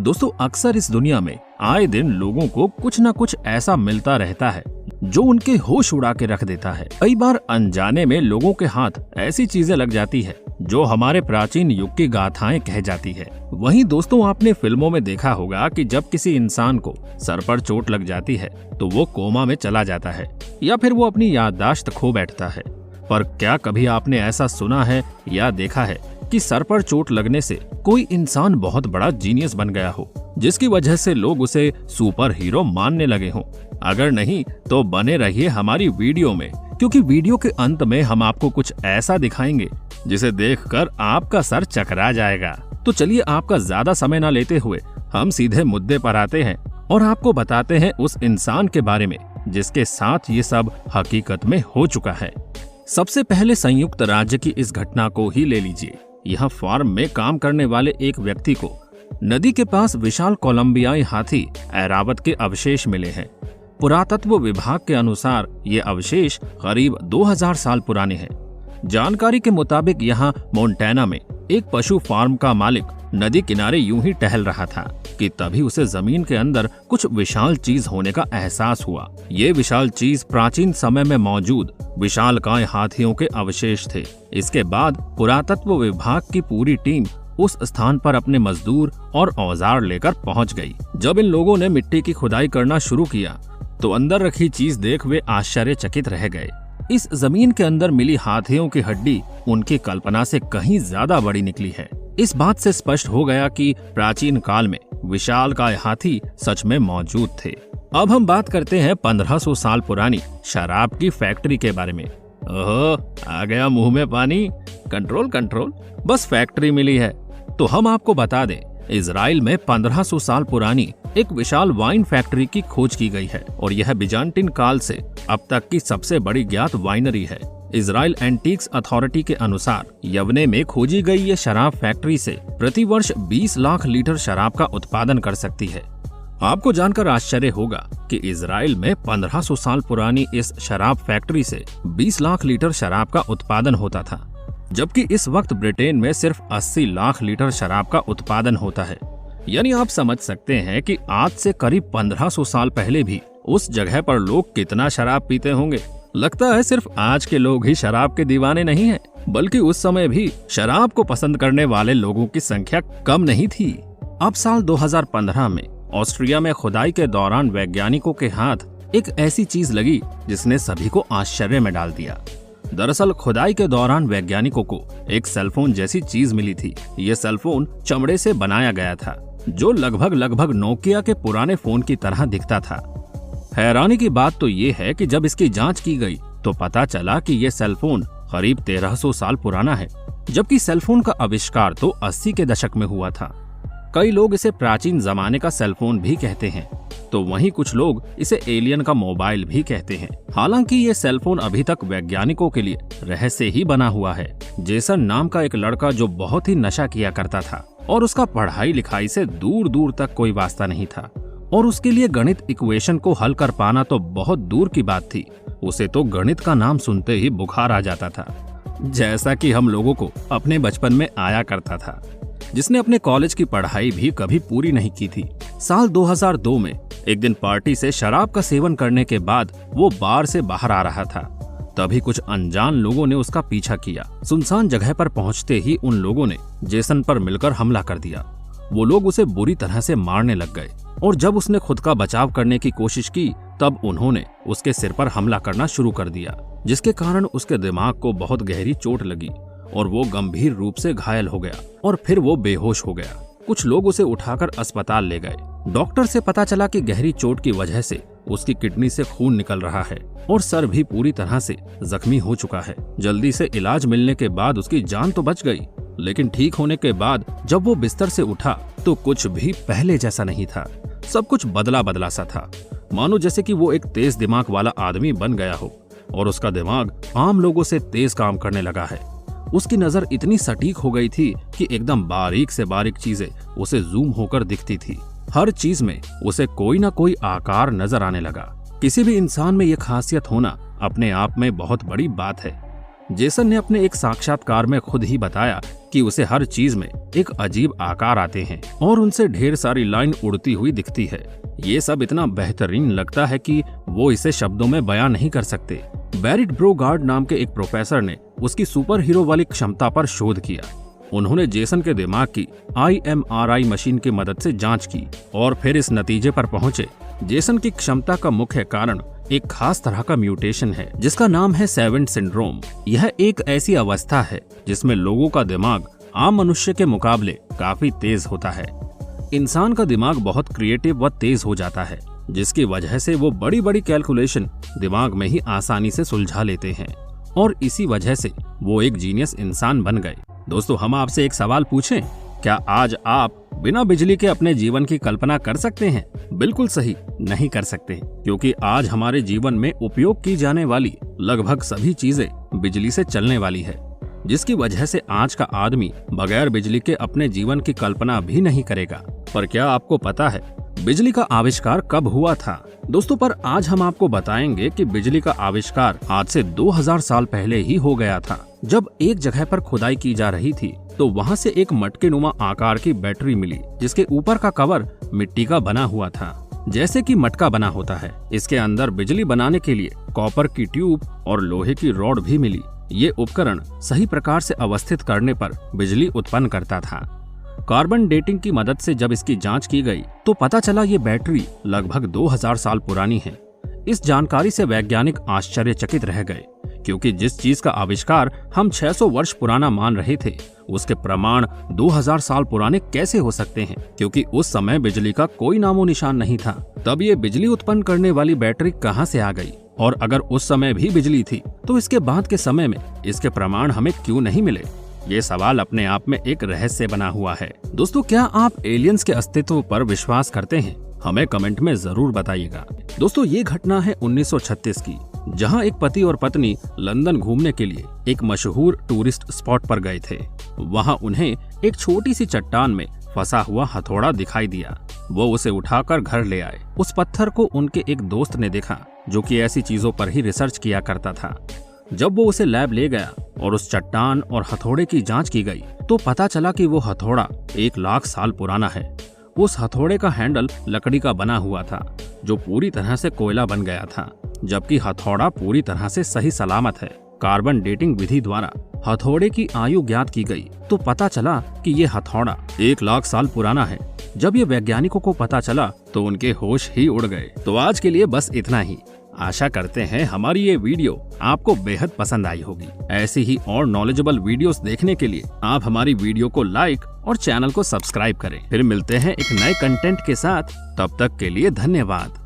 दोस्तों अक्सर इस दुनिया में आए दिन लोगों को कुछ न कुछ ऐसा मिलता रहता है जो उनके होश उड़ा के रख देता है। कई बार अनजाने में लोगों के हाथ ऐसी चीजें लग जाती है जो हमारे प्राचीन युग की गाथाएं कह जाती है। वहीं दोस्तों आपने फिल्मों में देखा होगा कि जब किसी इंसान को सर पर चोट लग जाती है तो वो कोमा में चला जाता है या फिर वो अपनी याददाश्त खो बैठता है। पर क्या कभी आपने ऐसा सुना है या देखा है कि सर पर चोट लगने से कोई इंसान बहुत बड़ा जीनियस बन गया हो, जिसकी वजह से लोग उसे सुपर हीरो मानने लगे हों? अगर नहीं तो बने रहिए हमारी वीडियो में, क्योंकि वीडियो के अंत में हम आपको कुछ ऐसा दिखाएंगे जिसे देखकर आपका सर चकरा जाएगा। तो चलिए आपका ज्यादा समय न लेते हुए हम सीधे मुद्दे पर आते हैं और आपको बताते हैं उस इंसान के बारे में जिसके साथ ये सब हकीकत में हो चुका है। सबसे पहले संयुक्त राज्य की इस घटना को ही ले लीजिए। यहाँ फार्म में काम करने वाले एक व्यक्ति को नदी के पास विशाल कोलंबियाई हाथी ऐरावत के अवशेष मिले हैं। पुरातत्व विभाग के अनुसार ये अवशेष करीब 2000 साल पुराने हैं। जानकारी के मुताबिक यहाँ मोन्टाना में एक पशु फार्म का मालिक नदी किनारे यूं ही टहल रहा था कि तभी उसे जमीन के अंदर कुछ विशाल चीज होने का एहसास हुआ। ये विशाल चीज प्राचीन समय में मौजूद विशालकाय हाथियों के अवशेष थे। इसके बाद पुरातत्व विभाग की पूरी टीम उस स्थान पर अपने मजदूर और औजार लेकर पहुंच गई। जब इन लोगों ने मिट्टी की खुदाई करना शुरू किया तो अंदर रखी चीज देख वे आश्चर्यचकित रह गए। इस जमीन के अंदर मिली हाथियों की हड्डी उनकी कल्पना से कहीं ज्यादा बड़ी निकली है। इस बात से स्पष्ट हो गया कि प्राचीन काल में विशालकाय हाथी सच में मौजूद थे। अब हम बात करते हैं 1500 साल पुरानी शराब की फैक्ट्री के बारे में। ओहो, आ गया मुंह में पानी। कंट्रोल कंट्रोल, बस फैक्ट्री मिली है तो हम आपको बता दें, इजराइल में 1500 साल पुरानी एक विशाल वाइन फैक्ट्री की खोज की गई है और यह बिजान्टिन काल से अब तक की सबसे बड़ी ज्ञात वाइनरी है। इजराइल एंटीक्स अथॉरिटी के अनुसार यवने में खोजी गई ये शराब फैक्ट्री से प्रति वर्ष 20 लाख लीटर शराब का उत्पादन कर सकती है। आपको जानकर आश्चर्य होगा कि इजराइल में 1500 साल पुरानी इस शराब फैक्ट्री से 20 लाख लीटर शराब का उत्पादन होता था, जबकि इस वक्त ब्रिटेन में सिर्फ 80 लाख लीटर शराब का उत्पादन होता है। यानी आप समझ सकते हैं कि आज से करीब 1500 साल पहले भी उस जगह पर लोग कितना शराब पीते होंगे। लगता है सिर्फ आज के लोग ही शराब के दीवाने नहीं हैं, बल्कि उस समय भी शराब को पसंद करने वाले लोगों की संख्या कम नहीं थी। अब साल 2015 में ऑस्ट्रिया में खुदाई के दौरान वैज्ञानिकों के हाथ एक ऐसी चीज लगी जिसने सभी को आश्चर्य में डाल दिया। दरअसल खुदाई के दौरान वैज्ञानिकों को एक सेलफोन जैसी चीज मिली थी। ये सेलफोन चमड़े से बनाया गया था जो लगभग नोकिया के पुराने फोन की तरह दिखता था। हैरानी की बात तो ये है कि जब इसकी जांच की गई तो पता चला कि ये सेलफोन करीब 1300 साल पुराना है, जबकि सेलफोन का आविष्कार तो 80 के दशक में हुआ था। कई लोग इसे प्राचीन जमाने का सेलफोन भी कहते हैं, तो वहीं कुछ लोग इसे एलियन का मोबाइल भी कहते हैं। हालांकि ये सेलफोन अभी तक वैज्ञानिकों के लिए रहस्य ही बना हुआ है। जेसन नाम का एक लड़का जो बहुत ही नशा किया करता था और उसका पढ़ाई लिखाई से दूर दूर तक कोई वास्ता नहीं था और उसके लिए गणित इक्वेशन को हल कर पाना तो बहुत दूर की बात थी। उसे तो गणित का नाम सुनते ही बुखार आ जाता था, जैसा कि हम लोगों को अपने बचपन में आया करता था, जिसने अपने कॉलेज की पढ़ाई भी कभी पूरी नहीं की थी। साल 2002 में एक दिन पार्टी से शराब का सेवन करने के बाद वो बार से बाहर आ रहा था। तभी कुछ अनजान लोगों ने उसका पीछा किया। सुनसान जगह पर पहुंचते ही उन लोगों ने जेसन पर मिलकर हमला कर दिया। वो लोग उसे बुरी तरह से मारने लग गए और जब उसने खुद का बचाव करने की कोशिश की तब उन्होंने उसके सिर पर हमला करना शुरू कर दिया, जिसके कारण उसके दिमाग को बहुत गहरी चोट लगी और वो गंभीर रूप से घायल हो गया और फिर वो बेहोश हो गया। कुछ लोग उसे उठाकर अस्पताल ले गए। डॉक्टर से पता चला कि गहरी चोट की वजह से उसकी किडनी से खून निकल रहा है और सर भी पूरी तरह से जख्मी हो चुका है। जल्दी से इलाज मिलने के बाद उसकी जान तो बच गई, लेकिन ठीक होने के बाद जब वो बिस्तर से उठा तो कुछ भी पहले जैसा नहीं था। सब कुछ बदला बदला सा था, मानो जैसे कि वो एक तेज दिमाग वाला आदमी बन गया हो और उसका दिमाग आम लोगों से तेज काम करने लगा है। उसकी नजर इतनी सटीक हो गई थी कि एकदम बारीक से बारीक चीजें उसे जूम होकर दिखती थी। हर चीज में उसे कोई ना कोई आकार नजर आने लगा। किसी भी इंसान में यह खासियत होना अपने आप में बहुत बड़ी बात है। जेसन ने अपने एक साक्षात्कार में खुद ही बताया कि उसे हर चीज में एक अजीब आकार आते हैं और उनसे ढेर सारी लाइन उड़ती हुई दिखती है। ये सब इतना बेहतरीन लगता है कि वो इसे शब्दों में बयां नहीं कर सकते। बेरिट ब्रोगार्ड नाम के एक प्रोफेसर ने उसकी सुपर हीरो वाली क्षमता पर शोध किया। उन्होंने जेसन के दिमाग की IMRI मशीन की मदद से जांच की और फिर इस नतीजे पर पहुंचे, जेसन की क्षमता का मुख्य कारण एक खास तरह का म्यूटेशन है जिसका नाम है सेवेंट सिंड्रोम। यह एक ऐसी अवस्था है जिसमें लोगों का दिमाग आम मनुष्य के मुकाबले काफी तेज होता है। इंसान का दिमाग बहुत क्रिएटिव व तेज हो जाता है, जिसकी वजह से वो बड़ी बड़ी कैलकुलेशन दिमाग में ही आसानी से सुलझा लेते हैं और इसी वजह से वो एक जीनियस इंसान बन गए। दोस्तों, हम आपसे एक सवाल पूछें, क्या आज आप बिना बिजली के अपने जीवन की कल्पना कर सकते हैं? बिल्कुल सही, नहीं कर सकते, क्योंकि आज हमारे जीवन में उपयोग की जाने वाली लगभग सभी चीजें बिजली से चलने वाली है, जिसकी वजह से आज का आदमी बगैर बिजली के अपने जीवन की कल्पना भी नहीं करेगा। पर क्या आपको पता है बिजली का आविष्कार कब हुआ था? दोस्तों, पर आज हम आपको बताएंगे कि बिजली का आविष्कार आज से 2000 साल पहले ही हो गया था। जब एक जगह पर खुदाई की जा रही थी तो वहां से एक मटके नुमा आकार की बैटरी मिली, जिसके ऊपर का कवर मिट्टी का बना हुआ था, जैसे कि मटका बना होता है। इसके अंदर बिजली बनाने के लिए कॉपर की ट्यूब और लोहे की रॉड भी मिली। ये उपकरण सही प्रकार से अवस्थित करने पर बिजली उत्पन्न करता था। कार्बन डेटिंग की मदद से जब इसकी जांच की गई तो पता चला ये बैटरी लगभग 2000 साल पुरानी है। इस जानकारी से वैज्ञानिक आश्चर्यचकित रह गए, क्योंकि जिस चीज का आविष्कार हम 600 वर्ष पुराना मान रहे थे, उसके प्रमाण 2000 साल पुराने कैसे हो सकते हैं? क्योंकि उस समय बिजली का कोई नामो निशान नहीं था। तब ये बिजली उत्पन्न करने वाली बैटरी कहां से आ गई? और अगर उस समय भी बिजली थी तो इसके बाद के समय में इसके प्रमाण हमें क्यों नहीं मिले? ये सवाल अपने आप में एक रहस्य बना हुआ है। दोस्तों, क्या आप एलियंस के अस्तित्व पर विश्वास करते हैं? हमें कमेंट में जरूर बताइएगा। दोस्तों, ये घटना है 1936 की, जहां एक पति और पत्नी लंदन घूमने के लिए एक मशहूर टूरिस्ट स्पॉट पर गए थे। वहां उन्हें एक छोटी सी चट्टान में फंसा हुआ हथौड़ा दिखाई दिया। वो उसे उठाकर घर ले आए। उस पत्थर को उनके एक दोस्त ने देखा, जो कि ऐसी चीजों पर ही रिसर्च किया करता था। जब वो उसे लैब ले गया और उस चट्टान और हथौड़े की जांच की गई तो पता चला कि वो हथौड़ा 1 लाख साल पुराना है। उस हथौड़े का हैंडल लकड़ी का बना हुआ था, जो पूरी तरह से कोयला बन गया था, जबकि हथौड़ा पूरी तरह से सही सलामत है। कार्बन डेटिंग विधि द्वारा हथौड़े की आयु ज्ञात की गई तो पता चला कि ये हथौड़ा 1 लाख साल पुराना है। जब ये वैज्ञानिकों को पता चला तो उनके होश ही उड़ गए। तो आज के लिए बस इतना ही। आशा करते हैं हमारी ये वीडियो आपको बेहद पसंद आई होगी। ऐसी ही और नॉलेजेबल वीडियोस देखने के लिए आप हमारी वीडियो को लाइक और चैनल को सब्सक्राइब करें। फिर मिलते हैं एक नए कंटेंट के साथ। तब तक के लिए धन्यवाद।